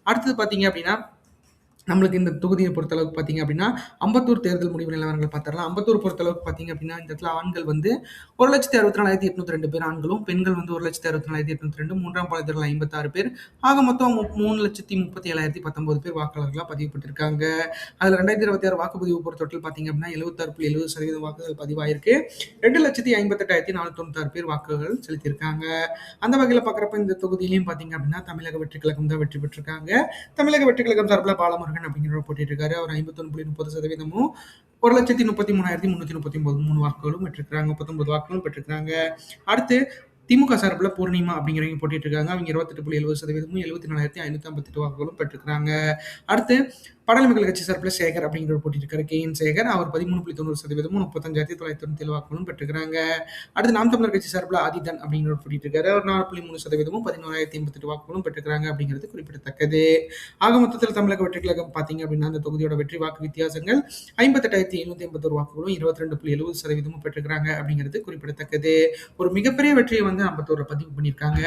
அடுத்தது பார்த்தீங்க அப்படின்னா, நம்மளுக்கு இந்த தொகுதிய பொறுத்தளவுக்கு பார்த்தீங்க அப்படின்னா, அம்பத்தூர் தேர்தல் முடிவு நிலவரங்கள் பார்த்துரலாம். அம்பத்தூர் பொறுத்தளவுக்கு பார்த்தீங்க அப்படின்னா, இந்த இடத்துல ஆண்கள் வந்து 1,64,802 பேர் ஆண்களும், பெண்கள் வந்து 1,64,802, 3ஆம் பாலினர்கள் 56 பேர். ஆக மொத்தம் 3,37,019 பேர் வாக்காளர்களா பதிவுபட்டிருக்காங்க. அதுல 2026 வாக்குப்பதிவு பொறுத்தவரைக்கும் பார்த்தீங்க அப்படின்னா, 76.70% வாக்குகள் பதிவாயிருக்கு. 2,58,496 பேர் வாக்குகள் செலுத்தியிருக்காங்க. அந்த வகையில பார்க்குறப்ப இந்த தொகுதியிலயும் பார்த்தீங்க அப்படின்னா, தமிழக வெற்றிக் கழகம் தான் வெற்றி பெற்றிருக்காங்க. தமிழக வெற்றிக் கழகம் சார்பில பாலமுருகன் அப்படிங்கிறவர் போட்டிட்டு இருக்காரு. அவர் 51.30%, 1,33,339 வாக்குகளும் பெற்றிருக்காங்க. 19 வாக்குகளும் பெற்றிருக்காங்க. அடுத்து திமுக சார்பில பூர்ணிமா அப்படிங்கிறவங்க போட்டிட்டு இருக்காங்க. அவங்க 28.70%, 74,558 வாக்குகளும் பெற்றிருக்காங்க. அடுத்து பாட்டாளி மக்கள் கட்சி சார்பில சேகர் அப்படிங்கிறவர் போட்டிட்டு இருக்காரு. கே.என். சேகர். அவர் 13.90%, 35,997 வாக்குகளும் பெற்றிருக்காங்க. அடுத்து நாம் தமிழர் கட்சி சார்பில ஆதித்தன் அப்படிங்கிறவர் போட்டிட்டு இருக்காரு. அவர் 4.3%, 11,088 வாக்குகளும் பெற்றிருக்காங்க அப்படிங்கிறது குறிப்பிடத்தக்கது. ஆக மொத்தத்தில் தமிழக வெற்றிக் கழகம் பார்த்தீங்க அப்படின்னா, அந்த தொகுதியோட வெற்றி வாக்கு வித்தியாசங்கள் 58,781 வாக்குகளும் 22.70% பெற்றிருக்காங்க அப்படிங்கிறது குறிப்பிடத்தக்கது. ஒரு மிகப்பெரிய வெற்றியை வந்து அம்பத்தூர்ல பதிவு பண்ணியிருக்காங்க.